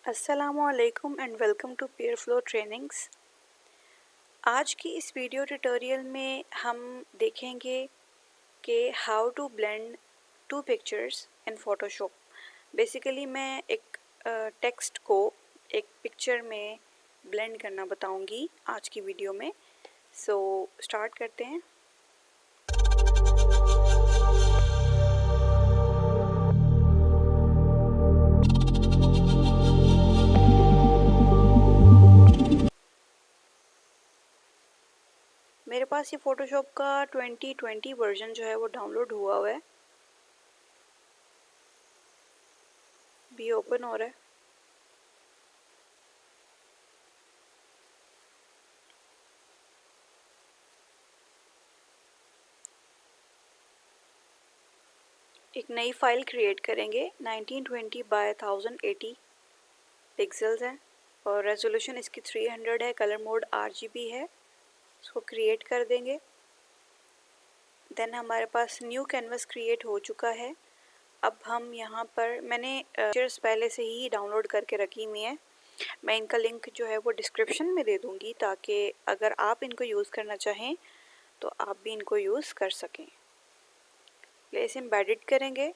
अस्सलामुअलैकुम and welcome to Pairflow trainings. आज की इस वीडियो ट्यूटोरियल में हम देखेंगे कि how to blend two pictures in Photoshop. Basically मैं एक टेक्स्ट को एक पिक्चर में ब्लेंड करना बताऊंगी आज की वीडियो में। सो स्टार्ट करते हैं। मेरे पास ये फ़ोटोशॉप का 2020 वर्जन जो है वो डाउनलोड हुआ है, भी ओपन हो रहा है। एक नई फाइल क्रिएट करेंगे। 1920 बाय 1080 पिक्सल्स हैं और रेजोल्यूशन इसकी 300 है। कलर मोड RGB है। इसको क्रिएट कर देंगे। देन हमारे पास न्यू कैनवस क्रिएट हो चुका है। अब हम यहाँ पर मैंने पिक्चर्स पहले से ही डाउनलोड करके रखी हुई हैं। मैं इनका लिंक जो है वो डिस्क्रिप्शन में दे दूँगी ताकि अगर आप इनको यूज़ करना चाहें तो आप भी इनको यूज़ कर सकें। प्लेस एम्बेडेड करेंगे।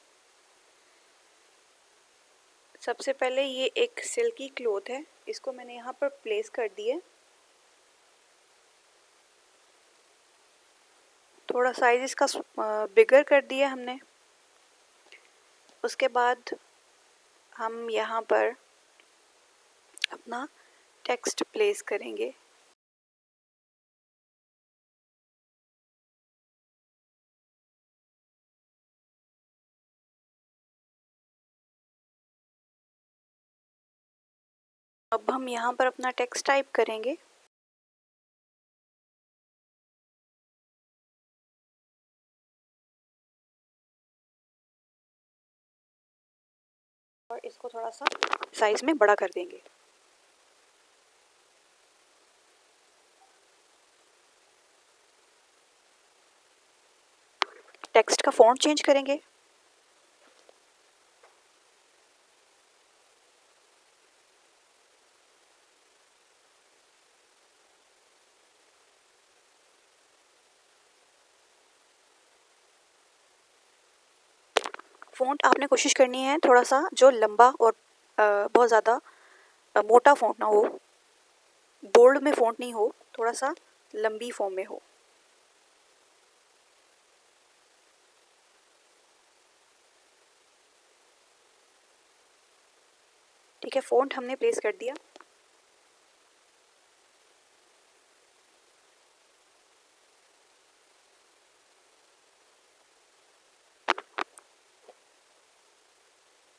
सबसे पहले ये एक सिल्की क्लॉथ है, इसको मैंने यहाँ पर प्लेस कर दिया। थोड़ा साइज इसका बिगर कर दिया हमने। उसके बाद हम यहाँ पर अपना टेक्स्ट प्लेस करेंगे। अब हम यहाँ पर अपना टेक्स्ट टाइप करेंगे। और इसको थोड़ा सा साइज में बड़ा कर देंगे। टेक्स्ट का फॉन्ट चेंज करेंगे। फ़ॉन्ट आपने कोशिश करनी है थोड़ा सा जो लंबा और बहुत ज़्यादा मोटा फ़ॉन्ट ना हो, बोल्ड में फ़ॉन्ट नहीं हो, थोड़ा सा लंबी फॉर्म में हो। ठीक है, फ़ॉन्ट हमने प्लेस कर दिया।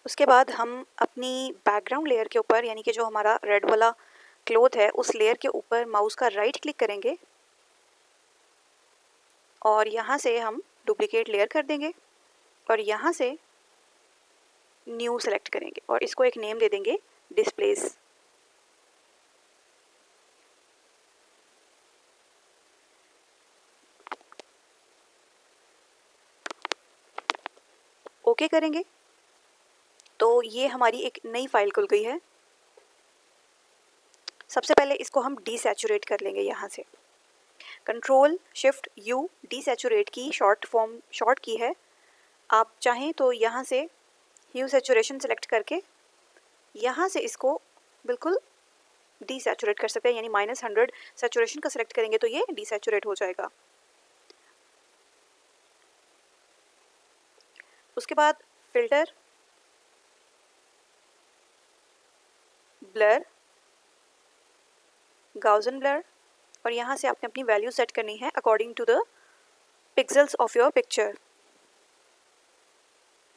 उसके बाद हम अपनी बैकग्राउंड लेयर के ऊपर यानी कि जो हमारा रेड वाला क्लॉथ है उस लेयर के ऊपर माउस का राइट क्लिक करेंगे और यहाँ से हम डुप्लीकेट लेयर कर देंगे और यहाँ से न्यू सेलेक्ट करेंगे और इसको एक नेम दे देंगे डिस्प्लेस। ओके करेंगे तो ये हमारी एक नई फाइल खुल गई है। सबसे पहले इसको हम डीसैचुरेट कर लेंगे। यहाँ से कंट्रोल शिफ्ट यू डीसैचुरेट की शॉर्ट की है। आप चाहें तो यहाँ से ह्यू सैचुरेशन सेलेक्ट करके यहाँ से इसको बिल्कुल डीसैचुरेट कर सकते हैं, यानी -100 सैचुरेशन का सेलेक्ट करेंगे तो ये डीसैचुरेट हो जाएगा। उसके बाद फिल्टर, ब्लर, गाउसन ब्लर और यहाँ से आपने अपनी वैल्यू सेट करनी है according to the pixels of your picture.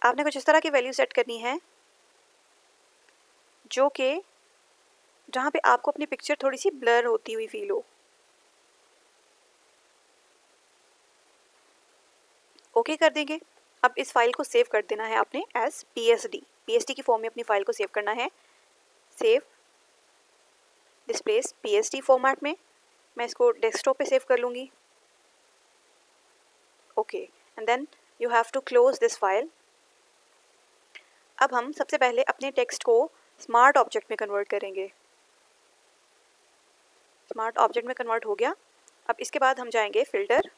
आपने कुछ इस तरह की वैल्यू सेट करनी है जो कि जहाँ पे आपको अपनी पिक्चर थोड़ी सी ब्लर होती हुई फील हो। ओके कर देंगे। अब इस फाइल को सेव कर देना है आपने एज PSD की फॉर्म में अपनी फाइल को सेव करना है। सेव डिस्प्लेस PSD फॉर्मेट में। मैं इसको डेस्कटॉप पे सेव कर लूँगी। Okay and then you have to close this file. अब हम सबसे पहले अपने टेक्स्ट को स्मार्ट ऑब्जेक्ट में कन्वर्ट करेंगे। स्मार्ट ऑब्जेक्ट में कन्वर्ट हो गया। अब इसके बाद हम जाएंगे फिल्टर,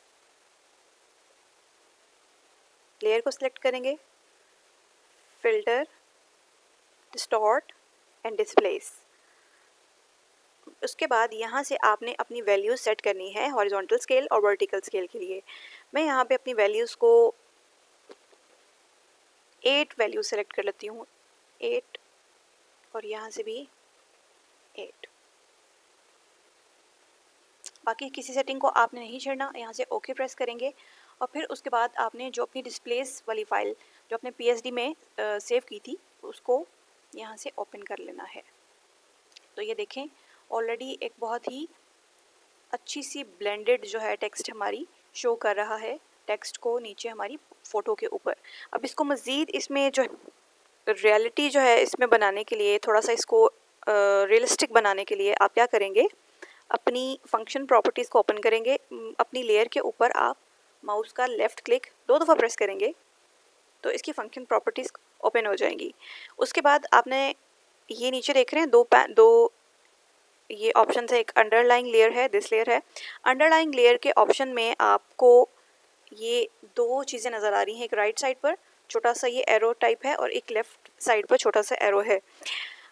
लेयर को सिलेक्ट करेंगे, फिल्टर, डिस्टॉर्ट एंड डिस्प्लेस। उसके बाद यहाँ से आपने अपनी वैल्यूज़ सेट करनी है हॉरिजॉन्टल स्केल और वर्टिकल स्केल के लिए। मैं यहाँ पे अपनी वैल्यूज़ को 8 वैल्यू सेलेक्ट कर लेती हूँ, 8, और यहाँ से भी 8। बाकी किसी सेटिंग को आपने नहीं छेड़ना, यहाँ से ओके प्रेस करेंगे और फिर उसके बाद आपने जो अपनी डिस्प्लेस वाली फ़ाइल जो अपने PSD में सेव की थी उसको यहाँ से ओपन कर लेना है। तो ये देखें ऑलरेडी एक बहुत ही अच्छी सी ब्लेंडेड जो है टेक्स्ट हमारी शो कर रहा है, टेक्स्ट को नीचे हमारी फ़ोटो के ऊपर। अब इसको मज़ीद इसमें जो रियलिटी जो है इसमें बनाने के लिए, थोड़ा सा इसको रियलिस्टिक बनाने के लिए आप क्या करेंगे, अपनी फंक्शन प्रॉपर्टीज़ को ओपन करेंगे। अपनी लेयर के ऊपर आप माउस का लेफ़्ट क्लिक 2 दफ़ा प्रेस करेंगे तो इसकी फंक्शन प्रॉपर्टीज़ ओपन हो जाएंगी। उसके बाद आपने ये नीचे देख रहे हैं दो ये ऑप्शन है, एक अंडरलाइंग लेयर है, दिस लेयर है। अंडरलाइंग लेयर के ऑप्शन में आपको ये 2 चीज़ें नज़र आ रही हैं, एक राइट साइड पर छोटा सा ये एरो टाइप है और एक लेफ़्ट साइड पर छोटा सा एरो है।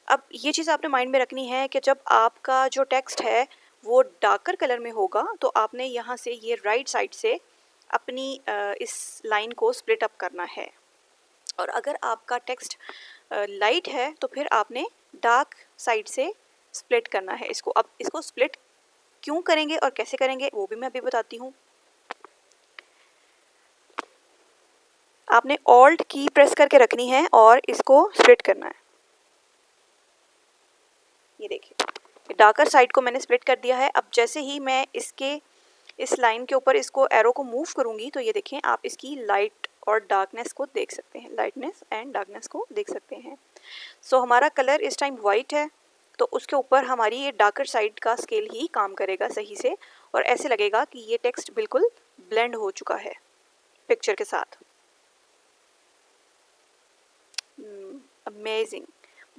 अब ये चीज़ आपने माइंड में रखनी है कि जब आपका जो टेक्स्ट है वो डार्कर कलर में होगा तो आपने यहाँ से ये राइट साइड से अपनी इस लाइन को स्प्लिट अप करना है, और अगर आपका टेक्स्ट लाइट है तो फिर आपने डार्क साइड से स्प्लिट करना है इसको। अब इसको स्प्लिट क्यों करेंगे और कैसे करेंगे वो भी मैं अभी बताती हूँ। आपने ऑल्ट की प्रेस करके रखनी है और इसको स्प्लिट करना है। ये देखिए डार्कर साइड को मैंने स्प्लिट कर दिया है। अब जैसे ही मैं इस लाइन के ऊपर इसको एरो को मूव करूँगी तो ये देखें आप इसकी लाइट और डार्कनेस को देख सकते हैं, लाइटनेस एंड डार्कनेस को देख सकते हैं। सो हमारा कलर इस टाइम वाइट है तो उसके ऊपर हमारी ये डार्कर साइड का स्केल ही काम करेगा सही से, और ऐसे लगेगा कि ये टेक्स्ट बिल्कुल ब्लेंड हो चुका है पिक्चर के साथ। अमेजिंग,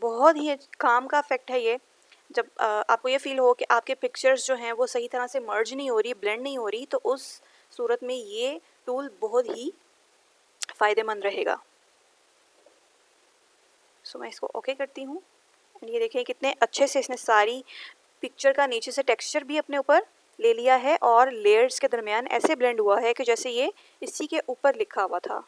बहुत ही काम का इफेक्ट है ये। जब आपको ये फील हो कि आपके पिक्चर्स जो हैं वो सही तरह से मर्ज नहीं हो रही, ब्लेंड नहीं हो रही, तो उस सूरत में ये टूल बहुत ही फ़ायदेमंद रहेगा। सो मैं इसको ओके करती हूँ। ये देखिए कितने अच्छे से इसने सारी पिक्चर का नीचे से टेक्सचर भी अपने ऊपर ले लिया है और लेयर्स के दरमियान ऐसे ब्लेंड हुआ है कि जैसे ये इसी के ऊपर लिखा हुआ था।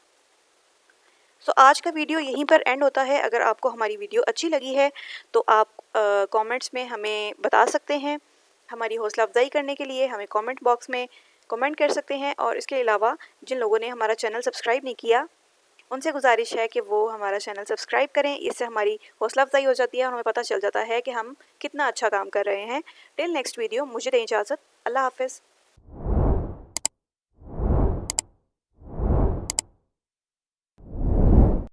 सो आज का वीडियो यहीं पर एंड होता है। अगर आपको हमारी वीडियो अच्छी लगी है तो आप कमेंट्स में हमें बता सकते हैं। हमारी हौसला अफजाई करने के लिए हमें कमेंट बॉक्स में कमेंट कर सकते हैं, और इसके अलावा जिन लोगों ने हमारा चैनल सब्सक्राइब नहीं किया उनसे गुजारिश है कि वो हमारा चैनल सब्सक्राइब करें। इससे हमारी हौसला अफजाई हो जाती है और हमें पता चल जाता है कि हम कितना अच्छा काम कर रहे हैं। टिल नेक्स्ट वीडियो, मुझे दें इजाज़त। अल्लाह हाफ़िज़।